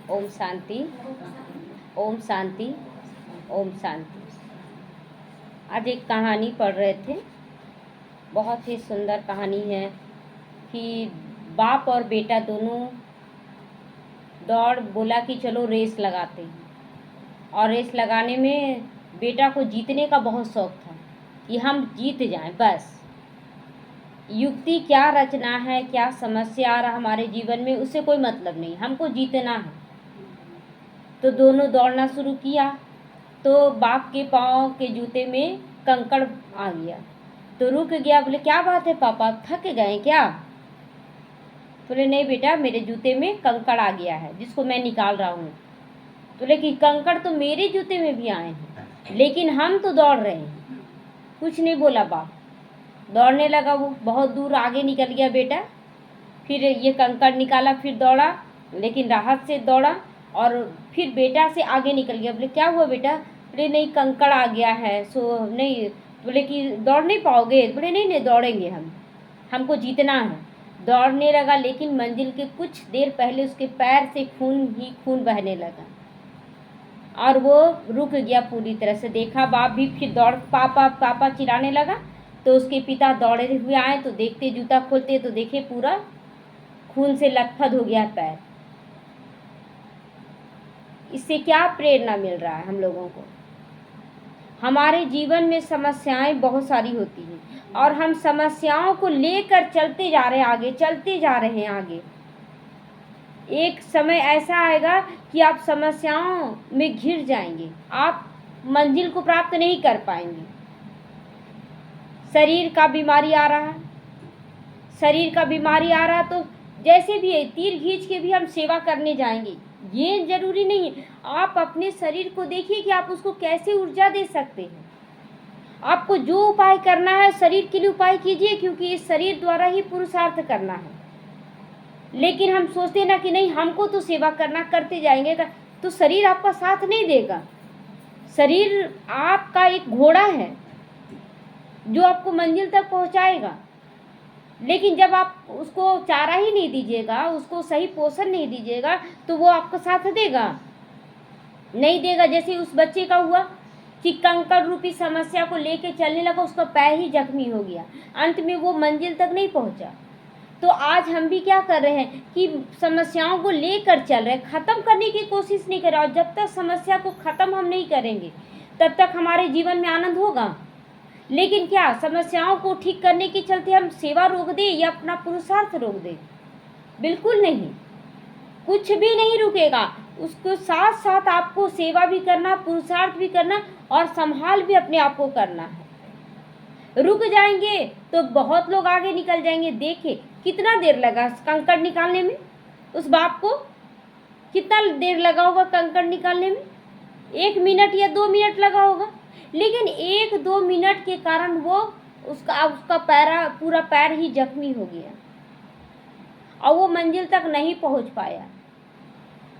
ओम शांति, ओम शांति, ओम शांति। आज एक कहानी पढ़ रहे थे, बहुत ही सुंदर कहानी है कि बाप और बेटा दोनों दौड़ बोला कि चलो रेस लगाते हैं। और रेस लगाने में बेटा को जीतने का बहुत शौक था कि हम जीत जाएं बस। युक्ति क्या रचना है, क्या समस्या आ रहा हमारे जीवन में, उससे कोई मतलब नहीं, हमको जीतना है। तो दोनों दौड़ना शुरू किया तो बाप के पाँव के जूते में कंकड़ आ गया तो रुक गया। बोले क्या बात है पापा, थक गए क्या? बोले नहीं बेटा, मेरे जूते में कंकड़ आ गया है जिसको मैं निकाल रहा हूँ। बोले कि कंकड़ तो मेरे जूते में भी आए हैं लेकिन हम तो दौड़ रहे हैं। कुछ नहीं बोला बाप, दौड़ने लगा। वो बहुत दूर आगे निकल गया बेटा, फिर ये कंकड़ निकाला, फिर दौड़ा लेकिन राहत से दौड़ा और फिर बेटा से आगे निकल गया। बोले क्या हुआ बेटा? बोले नहीं कंकड़ आ गया है सो नहीं। बोले कि दौड़ नहीं पाओगे? बोले नहीं नहीं दौड़ेंगे, हमको जीतना है। दौड़ने लगा लेकिन मंजिल के कुछ देर पहले उसके पैर से खून ही खून बहने लगा और वो रुक गया पूरी तरह से। देखा बाप भी, फिर दौड़ पापा पापा चिल्लाने लगा तो उसके पिता दौड़े हुए आए तो देखते, जूता खोलते तो देखे पूरा खून से लथपथ हो गया पैर। इससे क्या प्रेरणा मिल रहा है हम लोगों को? हमारे जीवन में समस्याएं बहुत सारी होती हैं और हम समस्याओं को लेकर चलते जा रहे हैं आगे, चलते जा रहे हैं आगे। एक समय ऐसा आएगा कि आप समस्याओं में घिर जाएंगे, आप मंजिल को प्राप्त नहीं कर पाएंगे। शरीर का बीमारी आ रहा है, शरीर का बीमारी आ रहा तो जैसे भी है तीर खींच के भी हम सेवा करने जाएंगे, ये जरूरी नहीं है। आप अपने शरीर को देखिए कि आप उसको कैसे ऊर्जा दे सकते हैं। आपको जो उपाय करना है शरीर के लिए उपाय कीजिए, क्योंकि इस शरीर द्वारा ही पुरुषार्थ करना है। लेकिन हम सोचते ना कि नहीं हमको तो सेवा करना, करते जाएंगे तो शरीर आपका साथ नहीं देगा। शरीर आपका एक घोड़ा है जो आपको मंजिल तक पहुंचाएगा, लेकिन जब आप उसको चारा ही नहीं दीजिएगा, उसको सही पोषण नहीं दीजिएगा तो वो आपका साथ देगा? नहीं देगा। जैसे उस बच्चे का हुआ कि कंकड़ रूपी समस्या को लेके चलने लगा, उसका पैर ही जख्मी हो गया, अंत में वो मंजिल तक नहीं पहुंचा। तो आज हम भी क्या कर रहे हैं कि समस्याओं को लेकर चल रहे हैं, ख़त्म करने की कोशिश नहीं कर रहे। और जब तक समस्या को ख़त्म हम नहीं करेंगे तब तक हमारे जीवन में आनंद होगा। लेकिन क्या समस्याओं को ठीक करने के चलते हम सेवा रोक दें या अपना पुरुषार्थ रोक दें? बिल्कुल नहीं, कुछ भी नहीं रुकेगा। उसको साथ साथ आपको सेवा भी करना, पुरुषार्थ भी करना और संभाल भी अपने आप को करना है। रुक जाएंगे तो बहुत लोग आगे निकल जाएंगे। देखिए कितना देर लगा कंकड़ निकालने में, उस बाप को कितना देर लगा होगा कंकड़ निकालने में? 1 मिनट या 2 मिनट लगा होगा। लेकिन 1-2 मिनट के कारण वो उसका पूरा पैर ही जख्मी हो गया और वो मंजिल तक नहीं पहुंच पाया।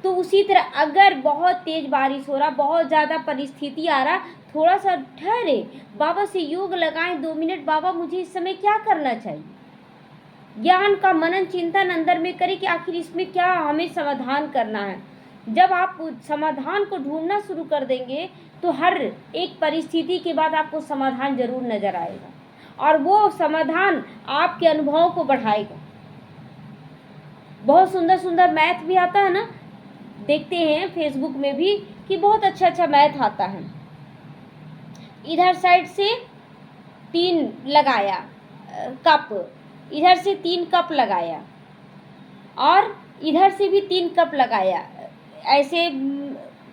तो उसी तरह अगर बहुत तेज बारिश हो रहा, बहुत ज़्यादा परिस्थिति आ रहा, थोड़ा सा ठहरे, बाबा से योग लगाएं 2 मिनट, बाबा मुझे इस समय क्या करना चाहिए, ज्ञान का मनन चिंतन अंदर में करें कि आखिर इसमें क्या हमें समाधान करना है। जब आप समाधान को ढूंढना शुरू कर देंगे तो हर एक परिस्थिति के बाद आपको समाधान जरूर नजर आएगा और वो समाधान आपके अनुभवों को बढ़ाएगा। बहुत सुंदर सुंदर मैथ भी आता है ना, देखते हैं फेसबुक में भी कि बहुत अच्छा अच्छा मैथ आता है। इधर साइड से 3 लगाया कप, इधर से 3 कप लगाया और इधर से भी 3 कप लगाया, ऐसे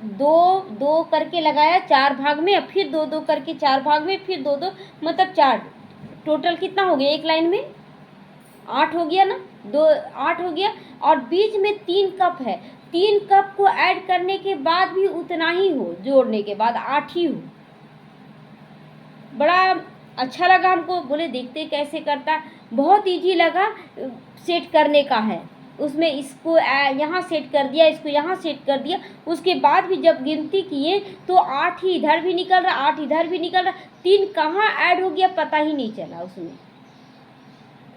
2-2 करके लगाया 4 भाग में, फिर 2-2 करके 4 भाग में, फिर 2-2, मतलब 4। टोटल कितना हो गया एक लाइन में? 8 हो गया ना, 2 8 हो गया। और बीच में 3 कप है, 3 कप को ऐड करने के बाद भी उतना ही हो, जोड़ने के बाद 8 ही हो। बड़ा अच्छा लगा हमको, बोले देखते कैसे करता। बहुत इजी लगा, सेट करने का है उसमें, इसको यहाँ सेट कर दिया, इसको यहाँ सेट कर दिया। उसके बाद भी जब गिनती किए तो 8 ही इधर भी निकल रहा, 8 इधर भी निकल रहा, 3 कहाँ ऐड हो गया पता ही नहीं चला, उसमें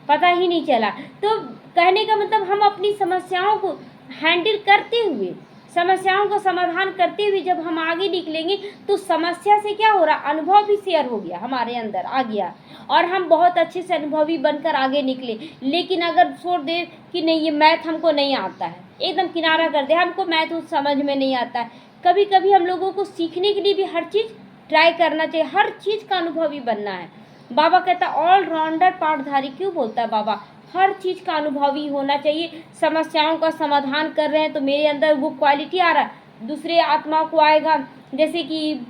पता ही नहीं चला। तो कहने का मतलब हम अपनी समस्याओं को हैंडल करते हुए, समस्याओं का समाधान करते हुए जब हम आगे निकलेंगे तो समस्या से क्या हो रहा, अनुभव भी शेयर हो गया, हमारे अंदर आ गया और हम बहुत अच्छे से अनुभवी बनकर आगे निकले। लेकिन अगर छोड़ दे कि नहीं ये मैथ हमको नहीं आता है, एकदम किनारा कर दे, हमको मैथ उस समझ में नहीं आता है। कभी कभी हम लोगों को सीखने के लिए भी हर चीज़ ट्राई करना चाहिए, हर चीज़ का अनुभवी बनना है। बाबा कहता ऑलराउंडर पाठधारी, क्यों बोलता है बाबा, हर चीज़ का अनुभवी होना चाहिए। समस्याओं का समाधान कर रहे हैं तो मेरे अंदर वो क्वालिटी आ रहा है, दूसरे आत्माओं को आएगा। जैसे कि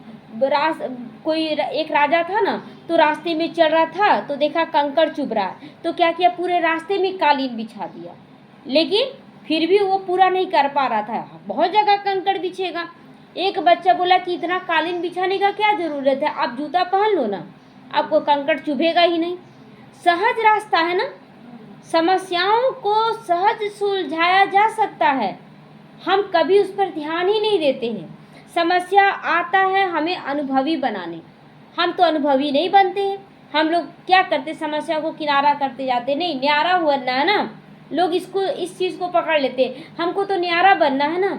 कोई एक राजा था ना, तो रास्ते में चल रहा था तो देखा कंकड़ चुभ रहा है, तो क्या किया, पूरे रास्ते में कालीन बिछा दिया। लेकिन फिर भी वो पूरा नहीं कर पा रहा था, बहुत जगह कंकड़ बिछेगा। एक बच्चा बोला कि इतना कालीन बिछाने का क्या ज़रूरत है, आप जूता पहन लो ना, आपको कंकड़ चुभेगा ही नहीं। सहज रास्ता है ना, समस्याओं को सहज सुलझाया जा सकता है, हम कभी उस पर ध्यान ही नहीं देते हैं। समस्या आता है हमें अनुभवी बनाने, हम तो अनुभवी नहीं बनते हैं। हम लोग क्या करते, समस्या को किनारा करते जाते, नहीं न्यारा हुआ है ना, लोग इस चीज़ को पकड़ लेते, हमको तो न्यारा बनना है ना,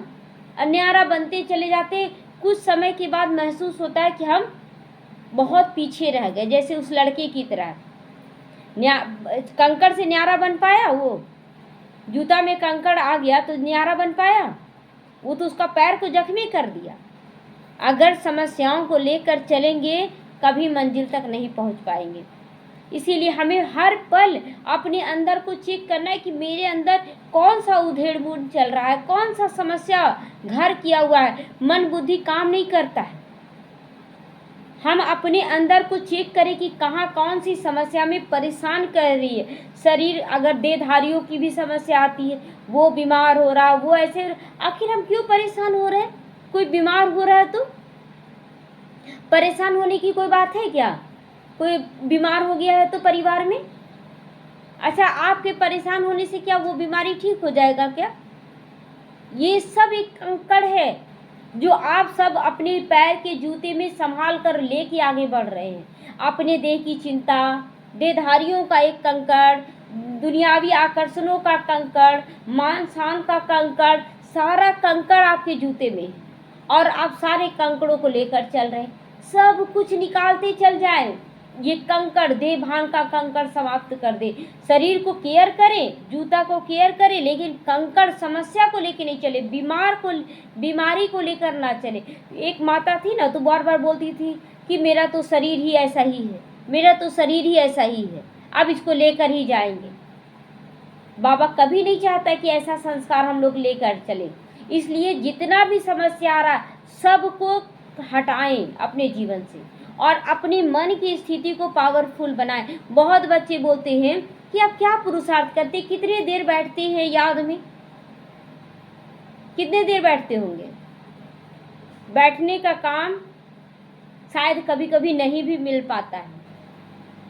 न्यारा बनते चले जाते। कुछ समय के बाद महसूस होता है कि हम बहुत पीछे रह गए, जैसे उस लड़के की तरह। कंकड़ से न्यारा बन पाया, वो जूता में कंकड़ आ गया तो न्यारा बन पाया, वो तो उसका पैर को जख्मी कर दिया। अगर समस्याओं को लेकर चलेंगे कभी मंजिल तक नहीं पहुंच पाएंगे। इसीलिए हमें हर पल अपने अंदर को चेक करना है कि मेरे अंदर कौन सा उधेड़-बुन चल रहा है, कौन सा समस्या घर किया हुआ है, मन बुद्धि काम नहीं करता है। हम अपने अंदर को चेक करें कि कहाँ कौन सी समस्या में परेशान कर रही है। शरीर, अगर देहधारियों की भी समस्या आती है, वो बीमार हो रहा, वो ऐसे, आखिर हम क्यों परेशान हो रहे हैं? कोई बीमार हो रहा है तो परेशान होने की कोई बात है क्या? कोई बीमार हो गया है तो परिवार में, अच्छा आपके परेशान होने से क्या वो बीमारी ठीक हो जाएगा क्या? ये सब एक कंकड़ है जो आप सब अपने पैर के जूते में संभाल कर लेके आगे बढ़ रहे हैं। अपने देह की चिंता, देहधारियों का एक कंकड़, दुनियावी आकर्षणों का कंकड़, मान शान का कंकड़, सारा कंकड़ आपके जूते में है और आप सारे कंकड़ों को लेकर चल रहे हैं। सब कुछ निकालते चल जाए, ये कंकड़ देह भान का कंकड़ समाप्त कर दे। शरीर को केयर करें, जूता को केयर करें, लेकिन कंकड़ समस्या को लेकर नहीं चले, बीमारी को लेकर ना चले। एक माता थी ना, तो बार बार बोलती थी कि मेरा तो शरीर ही ऐसा ही है, मेरा तो शरीर ही ऐसा ही है, अब इसको लेकर ही जाएंगे। बाबा कभी नहीं चाहता कि ऐसा संस्कार हम लोग लेकर चले। इसलिए जितना भी समस्या आ रहा सबको हटाएं अपने जीवन से और अपने मन की स्थिति को पावरफुल बनाएं। बहुत बच्चे बोलते हैं कि आप क्या पुरुषार्थ करते, कितने देर बैठते हैं याद में, कितने देर बैठते होंगे? बैठने का काम शायद कभी कभी नहीं भी मिल पाता है,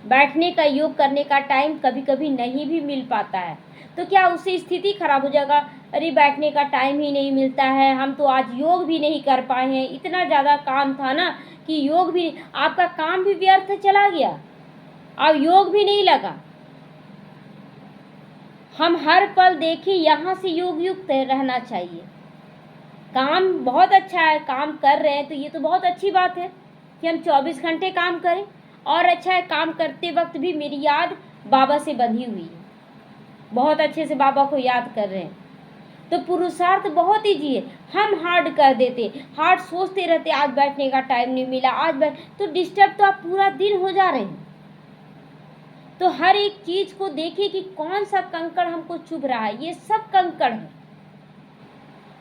बैठने का योग करने का टाइम कभी कभी नहीं भी मिल पाता है, तो क्या उससे स्थिति खराब हो जाएगा? अरे बैठने का टाइम ही नहीं मिलता है, हम तो आज योग भी नहीं कर पाए हैं, इतना ज़्यादा काम था ना कि योग भी, आपका काम भी व्यर्थ चला गया, अब योग भी नहीं लगा। हम हर पल देखें, यहाँ से योग युक्त रहना चाहिए। काम बहुत अच्छा है, काम कर रहे हैं तो ये तो बहुत अच्छी बात है कि हम 24 घंटे काम करें, और अच्छा है काम करते वक्त भी मेरी याद बाबा से बंधी हुई है, बहुत अच्छे से बाबा को याद कर रहे हैं, तो पुरुषार्थ बहुत ईजी है। हम हार्ड कर देते, हार्ड सोचते रहते, आज बैठने का टाइम नहीं मिला, आज बैठ, तो डिस्टर्ब तो आप पूरा दिन हो जा रहे हैं। तो हर एक चीज़ को देखिए कि कौन सा कंकड़ हमको चुभ रहा है, ये सब कंकड़ है,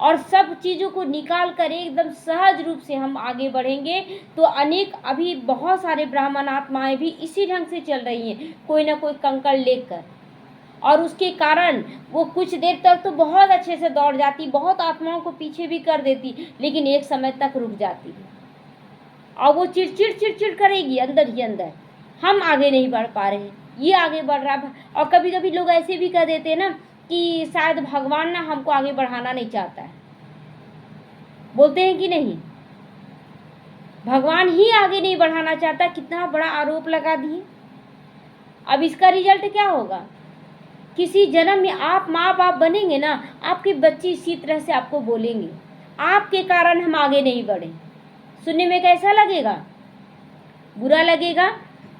और सब चीज़ों को निकाल कर एकदम सहज रूप से हम आगे बढ़ेंगे तो अनेक, अभी बहुत सारे ब्राह्मण आत्माएं भी इसी ढंग से चल रही हैं, कोई ना कोई कंकड़ लेकर, और उसके कारण वो कुछ देर तक तो बहुत अच्छे से दौड़ जाती, बहुत आत्माओं को पीछे भी कर देती, लेकिन एक समय तक रुक जाती है और वो चिड़चिड़ करेगी अंदर ही अंदर, हम आगे नहीं बढ़ पा रहे हैं, ये आगे बढ़ रहा है। और कभी कभी लोग ऐसे भी कह देते हैं ना कि शायद भगवान ना हमको आगे बढ़ाना नहीं चाहता है, बोलते हैं कि नहीं, भगवान ही आगे नहीं बढ़ाना चाहता, कितना बड़ा आरोप लगा दिए। अब इसका रिजल्ट क्या होगा? किसी जन्म में आप माँ बाप बनेंगे ना, आपके बच्चे इसी तरह से आपको बोलेंगे, आपके कारण हम आगे नहीं बढ़े। सुनने में कैसा लगेगा? बुरा लगेगा।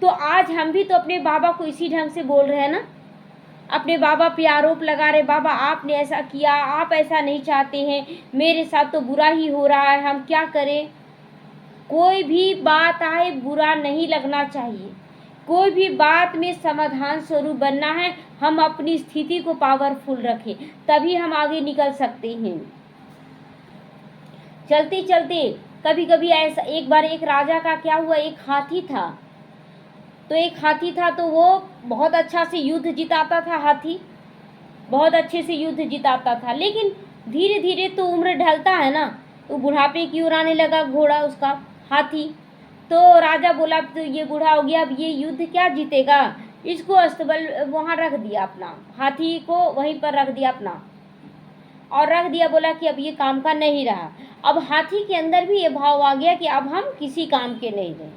तो आज हम भी तो अपने बाबा को इसी ढंग से बोल रहे हैं ना, अपने बाबा पे आरोप लगा रहे, बाबा आपने ऐसा किया, आप ऐसा नहीं चाहते हैं, मेरे साथ तो बुरा ही हो रहा है, हम क्या करें। कोई भी बात आए बुरा नहीं लगना चाहिए, कोई भी बात में समाधान स्वरूप बनना है। हम अपनी स्थिति को पावरफुल रखें, तभी हम आगे निकल सकते हैं। चलते चलते कभी कभी ऐसा, एक बार एक राजा का क्या हुआ, एक हाथी था। तो एक हाथी था, तो वो बहुत अच्छा से युद्ध जिताता था। हाथी बहुत अच्छे से युद्ध जिताता था, लेकिन धीरे धीरे तो उम्र ढलता है ना, तो बुढ़ापे की ओर आने लगा घोड़ा उसका, हाथी। तो राजा बोला तो ये बूढ़ा हो गया, अब ये युद्ध क्या जीतेगा, इसको अस्तबल वहाँ रख दिया, अपना हाथी को वहीं पर रख दिया अपना, और रख दिया। बोला कि अब ये काम का नहीं रहा। अब हाथी के अंदर भी ये भाव आ गया कि अब हम किसी काम के नहीं रहे,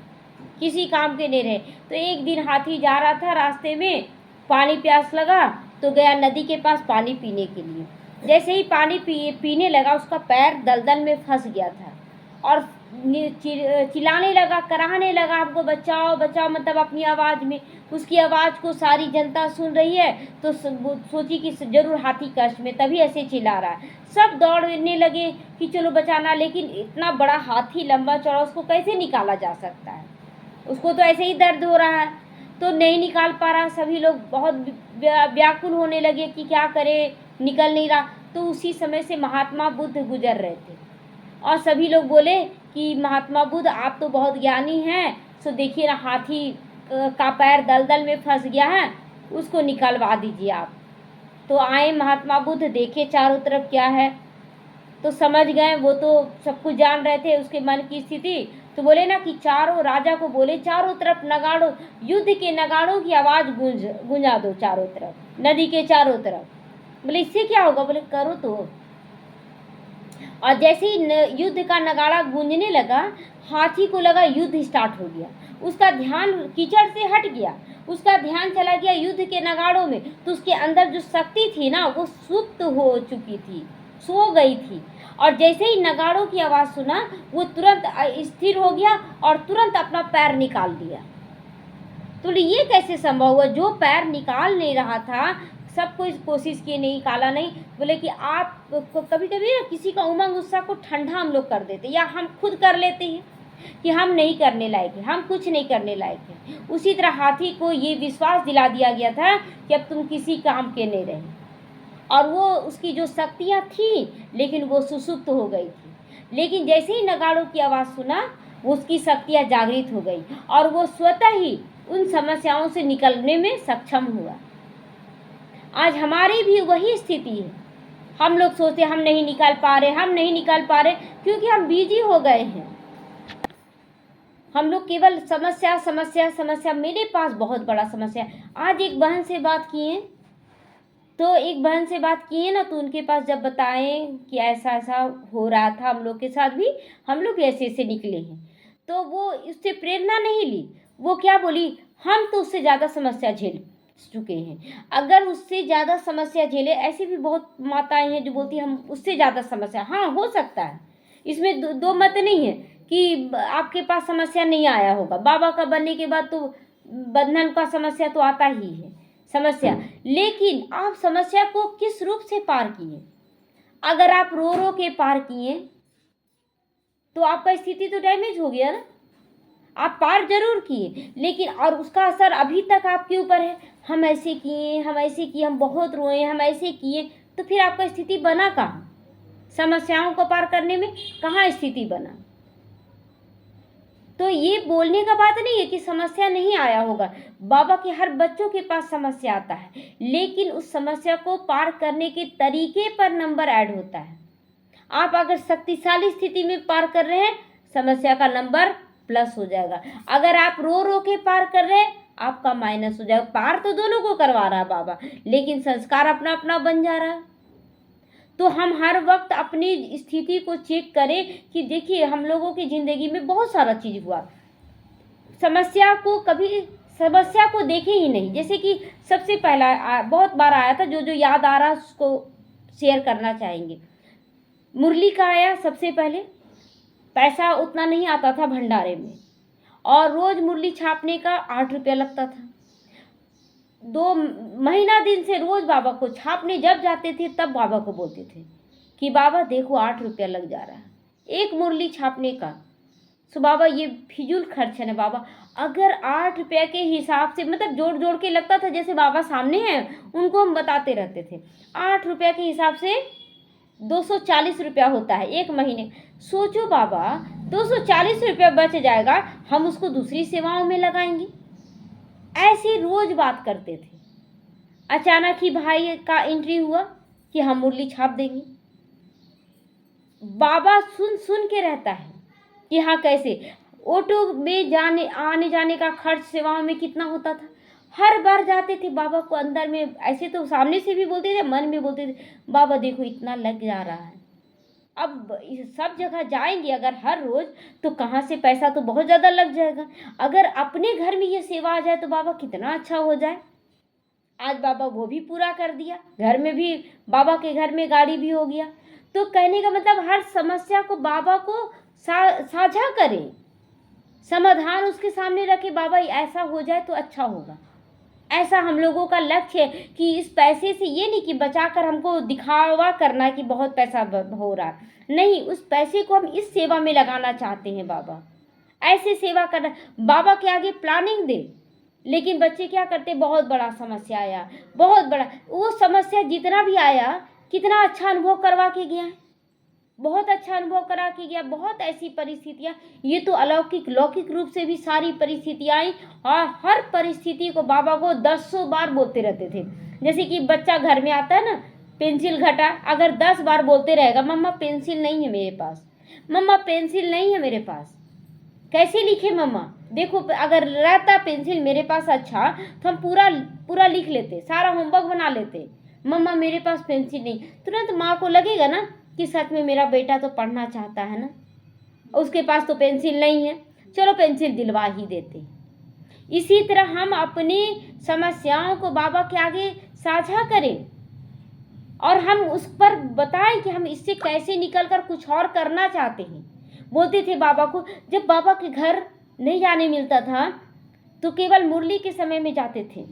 किसी काम के नहीं रहे। तो एक दिन हाथी जा रहा था, रास्ते में पानी प्यास लगा, तो गया नदी के पास पानी पीने के लिए। जैसे ही पानी पीने लगा, उसका पैर दलदल में फंस गया था, और चिल्लाने लगा, कराहने लगा, हमको बचाओ बचाओ, मतलब अपनी आवाज़ में। उसकी आवाज़ को सारी जनता सुन रही है, तो सोची कि जरूर हाथी कष्ट में, तभी ऐसे चिल्ला रहा है। सब दौड़ने लगे कि चलो बचाना, लेकिन इतना बड़ा हाथी लंबा चौड़ा, उसको कैसे निकाला जा सकता है, उसको तो ऐसे ही दर्द हो रहा है, तो नहीं निकाल पा रहा। सभी लोग बहुत व्याकुल होने लगे कि क्या करें, निकल नहीं रहा। तो उसी समय से महात्मा बुद्ध गुजर रहे थे, और सभी लोग बोले कि महात्मा बुद्ध आप तो बहुत ज्ञानी हैं, सो देखिए ना हाथी का पैर दलदल में फंस गया है, उसको निकलवा दीजिए आप। तो आए महात्मा बुद्ध, देखे चारों तरफ क्या है, तो समझ गए, वो तो सब कुछ जान रहे थे उसके मन की स्थिति। तो बोले ना कि चारों, राजा को बोले चारों तरफ नगाड़ों, युद्ध के नगाड़ों की आवाज़ गूंजा दो चारों तरफ, नदी के चारों तरफ। बोले इससे क्या होगा, बोले करो तो। और जैसे ही युद्ध का नगाड़ा गूंजने लगा, हाथी को लगा युद्ध स्टार्ट हो गया, उसका ध्यान कीचड़ से हट गया, उसका ध्यान चला गया युद्ध के नगाड़ों में। तो उसके अंदर जो शक्ति थी ना, वो सुप्त हो चुकी थी, सो गई थी। और जैसे ही नगाड़ों की आवाज़ सुना, वो तुरंत स्थिर हो गया और तुरंत अपना पैर निकाल दिया। तो ये कैसे संभव हुआ? जो पैर निकाल नहीं रहा था, सब कोई कोशिश किए, नहीं निकाला नहीं। बोले कि आप कभी कभी ना किसी का उमंग उत्साह को ठंडा हम लोग कर देते, या हम खुद कर लेते हैं कि हम नहीं करने लायक हैं, हम कुछ नहीं करने लायक हैं। उसी तरह हाथी को ये विश्वास दिला दिया गया था कि अब तुम किसी काम के नहीं रहे, और वो उसकी जो शक्तियाँ थी, लेकिन वो सुसुप्त हो गई थी। लेकिन जैसे ही नगाड़ों की आवाज़ सुना, वो उसकी शक्तियाँ जागृत हो गई, और वो स्वतः ही उन समस्याओं से निकलने में सक्षम हुआ। आज हमारी भी वही स्थिति है। हम लोग सोचते हम नहीं निकाल पा रहे, हम नहीं निकाल पा रहे, क्योंकि हम बिजी हो गए हैं। हम लोग केवल समस्या समस्या समस्या, मेरे पास बहुत बड़ा समस्या है। आज एक बहन से बात किए, तो एक बहन से बात किए ना, तो उनके पास जब बताएं कि ऐसा ऐसा हो रहा था हम लोग के साथ भी, हम लोग ऐसे ऐसे निकले हैं, तो वो उससे प्रेरणा नहीं ली। वो क्या बोली, हम तो उससे ज़्यादा समस्या झेल चुके हैं। अगर उससे ज़्यादा समस्या झेले, ऐसी भी बहुत माताएं हैं जो बोलती हैं हम उससे ज़्यादा समस्या, हाँ हो सकता है, इसमें दो मत नहीं है कि आपके पास समस्या नहीं आया होगा। बाबा का बनने के बाद तो बंधन का समस्या तो आता ही है समस्या, लेकिन आप समस्या को किस रूप से पार किए। अगर आप रो रो के पार किए, तो आपका स्थिति तो डैमेज हो गया ना। आप पार जरूर किए, लेकिन और उसका असर अभी तक आपके ऊपर है। हम ऐसे किए, हम ऐसे किए, हम बहुत रोए, हम ऐसे किए, तो फिर आपका स्थिति बना कहाँ? समस्याओं को पार करने में कहाँ स्थिति बना? तो ये बोलने का बात नहीं है कि समस्या नहीं आया होगा। बाबा के हर बच्चों के पास समस्या आता है, लेकिन उस समस्या को पार करने के तरीके पर नंबर ऐड होता है। आप अगर शक्तिशाली स्थिति में पार कर रहे हैं, समस्या का नंबर प्लस हो जाएगा। अगर आप रो रो के पार कर रहे हैं, आपका माइनस हो जाएगा। पार तो दोनों को करवा रहा है बाबा, लेकिन संस्कार अपना अपना बन जा रहा है। तो हम हर वक्त अपनी स्थिति को चेक करें कि देखिए हम लोगों की ज़िंदगी में बहुत सारा चीज़ हुआ, समस्या को देखे ही नहीं। जैसे कि सबसे पहला बहुत बार आया था, जो याद आ रहा है उसको शेयर करना चाहेंगे। मुरली का आया सबसे पहले, पैसा उतना नहीं आता था भंडारे में, और रोज़ मुरली छापने का 8 रुपया लगता था। 2 महीना दिन से रोज़ बाबा को छापने जब जाते थे तब बाबा को बोलते थे कि बाबा देखो 8 रुपया लग जा रहा है एक मुरली छापने का। सो बाबा ये फिजूल खर्च है ना बाबा, अगर 8 रुपया के हिसाब से, मतलब जोड़ जोड़ के लगता था जैसे बाबा सामने हैं, उनको हम बताते रहते थे 8 रुपया के हिसाब से 240 रुपया होता है एक महीने। सोचो बाबा, 240 रुपया बच जाएगा, हम उसको दूसरी सेवाओं में लगाएंगे। ऐसे रोज बात करते थे। अचानक ही भाई का एंट्री हुआ कि हम मुरली छाप देंगे। बाबा सुन सुन के रहता है कि हाँ कैसे, ऑटो में जाने आने जाने का खर्च सेवाओं में कितना होता था। हर बार जाते थे बाबा को अंदर में, ऐसे तो सामने से भी बोलते थे, मन में बोलते थे बाबा देखो इतना लग जा रहा है। अब सब जगह जाएंगे अगर हर रोज, तो कहाँ से पैसा, तो बहुत ज़्यादा लग जाएगा। अगर अपने घर में ये सेवा आ जाए तो बाबा कितना अच्छा हो जाए। आज बाबा वो भी पूरा कर दिया, घर में भी, बाबा के घर में गाड़ी भी हो गया। तो कहने का मतलब हर समस्या को बाबा को साझा करें, समाधान उसके सामने रखे, बाबा ऐसा हो जाए तो अच्छा होगा। ऐसा हम लोगों का लक्ष्य है कि इस पैसे से, ये नहीं कि बचाकर हमको दिखावा करना कि बहुत पैसा हो रहा है, नहीं, उस पैसे को हम इस सेवा में लगाना चाहते हैं। बाबा ऐसे सेवा करना, बाबा के आगे प्लानिंग दे। लेकिन बच्चे क्या करते, बहुत बड़ा समस्या आया, बहुत बड़ा, वो समस्या जितना भी आया कितना अच्छा अनुभव करवा के गया है, बहुत अच्छा अनुभव करा के गया। बहुत ऐसी परिस्थितियाँ, ये तो अलौकिक लौकिक रूप से भी सारी परिस्थितियाँ आई, और हर परिस्थिति को बाबा को 10 बार बोलते रहते थे। जैसे कि बच्चा घर में आता है ना, पेंसिल घटा, अगर 10 बार बोलते रहेगा मम्मा पेंसिल नहीं है मेरे पास, मम्मा पेंसिल नहीं है मेरे पास, कैसे लिखे मम्मा, देखो अगर रहता पेंसिल मेरे पास अच्छा तो हम पूरा पूरा लिख लेते, सारा होमवर्क बना लेते। मम्मा मेरे पास पेंसिल नहीं, तुरंत माँ को लगेगा ना कि सच में मेरा बेटा तो पढ़ना चाहता है ना, उसके पास तो पेंसिल नहीं है, चलो पेंसिल दिलवा ही देते। इसी तरह हम अपनी समस्याओं को बाबा के आगे साझा करें और हम उस पर बताएं कि हम इससे कैसे निकलकर कुछ और करना चाहते हैं। बोलते थे बाबा को, जब बाबा के घर नहीं जाने मिलता था तो केवल मुरली के समय में जाते थे।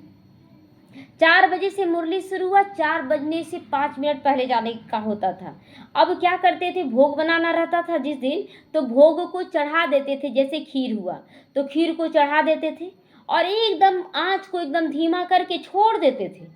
4 बजे से मुरली शुरू हुआ, 4 बजने से 5 मिनट पहले जाने का होता था। अब क्या करते थे, भोग बनाना रहता था जिस दिन, तो भोग को चढ़ा देते थे। जैसे खीर हुआ तो खीर को चढ़ा देते थे और एकदम आँच को एकदम धीमा करके छोड़ देते थे,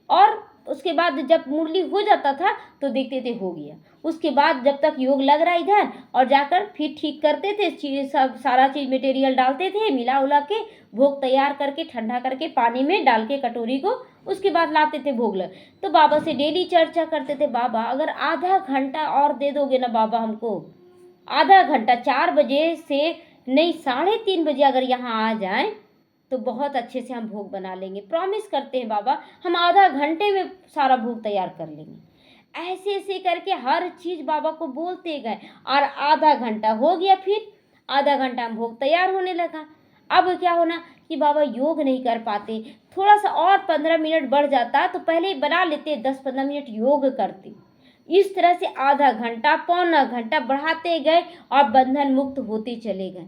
और उसके बाद जब मुरली हो जाता था तो देखते थे हो गया। उसके बाद जब तक योग लग रहा इधर, और जाकर फिर ठीक करते थे, सब सारा चीज़ मटेरियल डालते थे, मिला उला के भोग तैयार करके ठंडा करके पानी में डाल के कटोरी को, उसके बाद लाते थे भोग लग। तो बाबा से डेली चर्चा करते थे, बाबा अगर आधा घंटा और दे दोगे ना बाबा हमको, आधा घंटा, 4 बजे से नहीं 3:30 बजे अगर यहाँ आ जाएं तो बहुत अच्छे से हम भोग बना लेंगे, प्रॉमिस करते हैं बाबा, हम आधा घंटे में सारा भोग तैयार कर लेंगे। ऐसे ऐसे करके हर चीज़ बाबा को बोलते गए, और आधा घंटा हो गया, फिर आधा घंटा में भोग तैयार होने लगा। अब क्या होना कि बाबा योग नहीं कर पाते, थोड़ा सा और 15 मिनट बढ़ जाता तो पहले ही बना लेते, 10-15 मिनट योग करते। इस तरह से आधा घंटा, पौना घंटा बढ़ाते गए और बंधन मुक्त होते चले गए।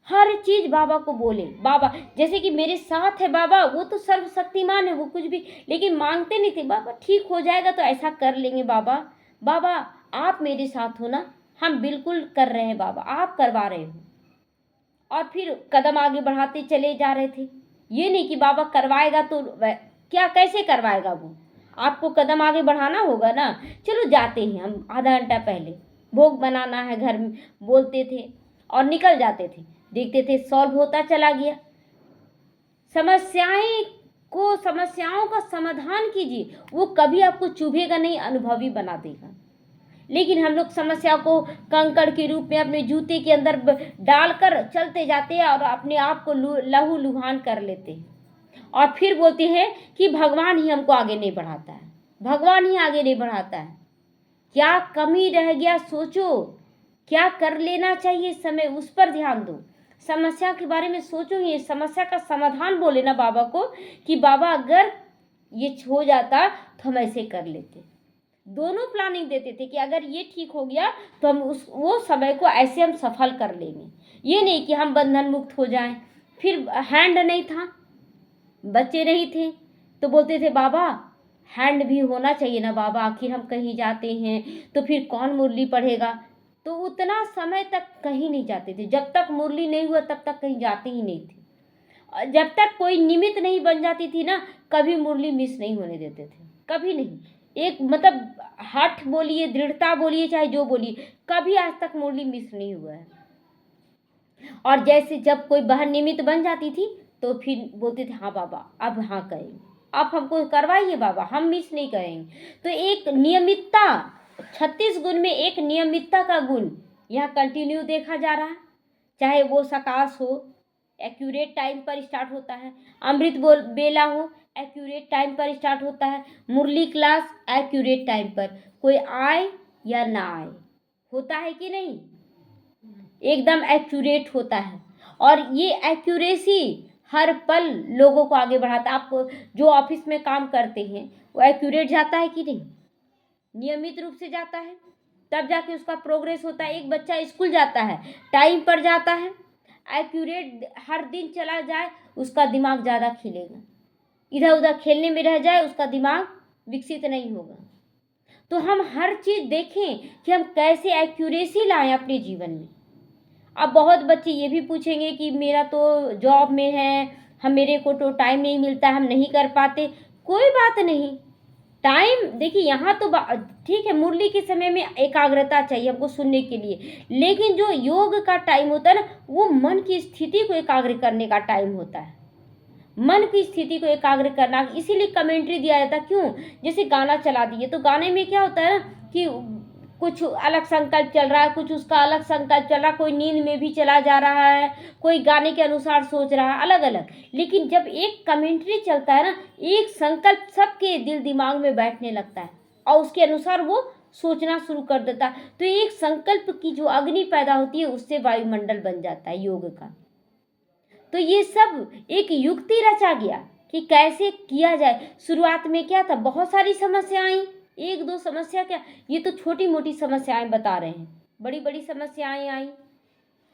हर चीज़ बाबा को बोले, बाबा जैसे कि मेरे साथ है बाबा, वो तो सर्वशक्तिमान है, वो कुछ भी, लेकिन मांगते नहीं थे, बाबा ठीक हो जाएगा तो ऐसा कर लेंगे बाबा, बाबा आप मेरे साथ हो ना, हम बिल्कुल कर रहे हैं बाबा, आप करवा रहे हो। और फिर कदम आगे बढ़ाते चले जा रहे थे। ये नहीं कि बाबा करवाएगा तो क्या, कैसे करवाएगा वो, आपको कदम आगे बढ़ाना होगा ना। चलो जाते हैं हम, आधा घंटा पहले भोग बनाना है घर में, बोलते थे और निकल जाते थे। देखते थे सॉल्व होता चला गया। समस्याओं का समाधान कीजिए, वो कभी आपको चुभेगा नहीं, अनुभवी बना देगा। लेकिन हम लोग समस्या को कंकड़ के रूप में अपने जूते के अंदर डालकर चलते जाते हैं और अपने आप को लहू लुहान कर लेते हैं, और फिर बोलते हैं कि भगवान ही हमको आगे नहीं बढ़ाता है, भगवान ही आगे नहीं बढ़ाता है। क्या कमी रह गया सोचो, क्या कर लेना चाहिए इस समय, उस पर ध्यान दो। समस्या के बारे में सोचो, ये समस्या का समाधान बोले ना बाबा को कि बाबा अगर ये हो जाता तो हम ऐसे कर लेते। दोनों प्लानिंग देते थे कि अगर ये ठीक हो गया तो हम वो समय को ऐसे हम सफल कर लेंगे। ये नहीं कि हम बंधन मुक्त हो जाएं। फिर हैंड नहीं था, बच्चे नहीं थे, तो बोलते थे बाबा हैंड भी होना चाहिए ना बाबा, आखिर हम कहीं जाते हैं तो फिर कौन मुरली पढ़ेगा। तो उतना समय तक कहीं नहीं जाते थे, जब तक मुरली नहीं हुआ तब तक कहीं जाते ही नहीं थे। और जब तक कोई निमित्त नहीं बन जाती थी ना, कभी मुरली मिस नहीं होने देते थे, कभी नहीं। एक मतलब हठ बोलिए, दृढ़ता बोलिए, चाहे जो बोलिए, कभी आज तक मुरली मिस नहीं हुआ है। और जैसे जब कोई बहन निमित्त बन जाती थी तो फिर बोलते थे हाँ बाबा अब हाँ करेंगे, आप हमको करवाइए बाबा, हम मिस नहीं करेंगे। तो एक नियमितता, 36 गुण में एक नियमितता का गुण यहाँ कंटिन्यू देखा जा रहा है। चाहे वो सकाश हो, एक्यूरेट टाइम पर स्टार्ट होता है, अमृत बेला हो, एक्यूरेट टाइम पर स्टार्ट होता है, मुरली क्लास एक्यूरेट टाइम पर, कोई आए या ना आए, होता है कि नहीं, एकदम एक्यूरेट होता है। और ये एक्यूरेसी हर पल लोगों को आगे बढ़ाता है। आप जो ऑफिस में काम करते हैं वो एक्यूरेट जाता है कि नहीं, नियमित रूप से जाता है, तब जाके उसका प्रोग्रेस होता है। एक बच्चा स्कूल जाता है, टाइम पर जाता है, एक्यूरेट हर दिन चला जाए, उसका दिमाग ज़्यादा खिलेगा। इधर उधर खेलने में रह जाए, उसका दिमाग विकसित नहीं होगा। तो हम हर चीज़ देखें कि हम कैसे एक्यूरेसी लाएं अपने जीवन में। अब बहुत बच्चे ये भी पूछेंगे कि मेरा तो जॉब में है, हम मेरे को तो टाइम नहीं मिलता, हम नहीं कर पाते। कोई बात नहीं, टाइम देखिए यहाँ तो ठीक है, मुरली के समय में एकाग्रता चाहिए हमको सुनने के लिए, लेकिन जो योग का टाइम होता है ना, वो मन की स्थिति को एकाग्र करने का टाइम होता है। मन की स्थिति को एकाग्र करना, इसीलिए कमेंट्री दिया जाता है। क्यों? जैसे गाना चला दिए तो गाने में क्या होता है ना कि कुछ अलग संकल्प चल रहा है, कुछ उसका अलग संकल्प चल रहा है, कोई नींद में भी चला जा रहा है, कोई गाने के अनुसार सोच रहा है, अलग अलग। लेकिन जब एक कमेंट्री चलता है ना, एक संकल्प सबके दिल दिमाग में बैठने लगता है और उसके अनुसार वो सोचना शुरू कर देता है। तो एक संकल्प की जो अग्नि पैदा होती है, उससे वायुमंडल बन जाता है योग का। तो ये सब एक युक्ति रचा गया कि कैसे किया जाए। शुरुआत में क्या था, बहुत सारी समस्याएं, एक दो समस्या क्या, ये तो छोटी मोटी समस्याएं बता रहे हैं, बड़ी बड़ी समस्याएं आई,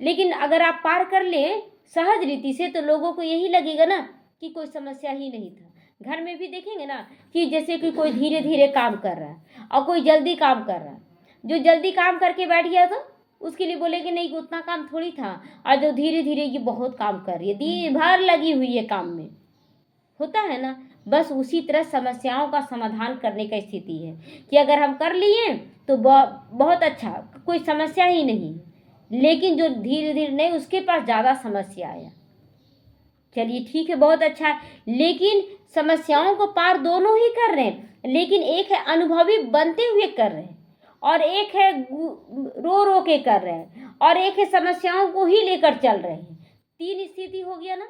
लेकिन अगर आप पार कर ले सहज रीति से तो लोगों को यही लगेगा ना कि कोई समस्या ही नहीं था। घर में भी देखेंगे ना कि जैसे कि कोई धीरे धीरे काम कर रहा है और कोई जल्दी काम कर रहा है। जो जल्दी काम करके बैठ गया तो उसके लिए बोलेंगे नहीं कि उतना काम थोड़ी था, और जो धीरे धीरे ये बहुत काम कर रही है, दिन भर लगी हुई है काम में, होता है ना। बस उसी तरह समस्याओं का समाधान करने का स्थिति है कि अगर हम कर लिए तो बहुत अच्छा, कोई समस्या ही नहीं। लेकिन जो धीरे धीरे नहीं, उसके पास ज़्यादा समस्या आया, चलिए ठीक है, बहुत अच्छा है। लेकिन समस्याओं को पार दोनों ही कर रहे हैं, लेकिन एक है अनुभवी बनते हुए कर रहे हैं, और एक है रो रो के कर रहे हैं, और एक है समस्याओं को ही लेकर चल रहे हैं। तीन स्थिति हो गया ना।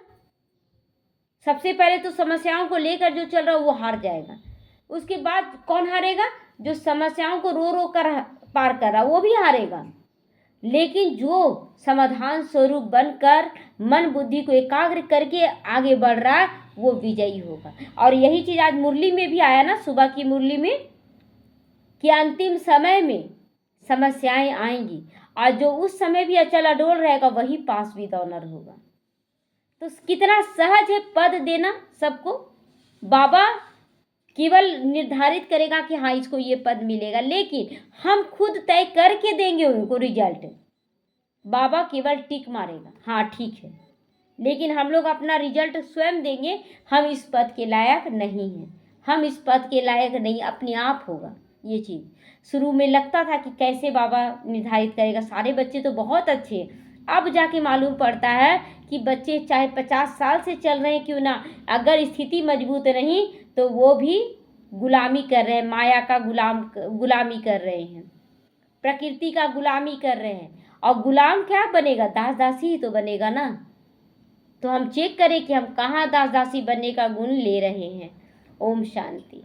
सबसे पहले तो समस्याओं को लेकर जो चल रहा है वो हार जाएगा। उसके बाद कौन हारेगा? जो समस्याओं को रो रो कर पार कर रहा वो भी हारेगा। लेकिन जो समाधान स्वरूप बनकर मन बुद्धि को एकाग्र करके आगे बढ़ रहा है वो विजयी होगा। और यही चीज़ आज मुरली में भी आया ना, सुबह की मुरली में, कि अंतिम समय में समस्याएं आएंगी और जो उस समय भी अचल अडोल रहेगा वही पास विद ऑनर होगा। तो कितना सहज है पद देना सबको। बाबा केवल निर्धारित करेगा कि हाँ इसको ये पद मिलेगा, लेकिन हम खुद तय करके देंगे उनको रिजल्ट। बाबा केवल टिक मारेगा हाँ ठीक है, लेकिन हम लोग अपना रिजल्ट स्वयं देंगे। हम इस पद के लायक नहीं हैं, हम इस पद के लायक नहीं, अपने आप होगा ये चीज़। शुरू में लगता था कि कैसे बाबा निर्धारित करेगा, सारे बच्चे तो बहुत अच्छे हैं। अब जाके मालूम पड़ता है कि बच्चे चाहे 50 साल से चल रहे हैं क्यों ना, अगर स्थिति मजबूत नहीं तो वो भी गुलामी कर रहे हैं, माया का गुलामी कर रहे हैं, प्रकृति का गुलामी कर रहे हैं। और गुलाम क्या बनेगा? दास दासी ही तो बनेगा ना। तो हम चेक करें कि हम कहाँ दास दासी बनने का गुण ले रहे हैं। ओम शांति।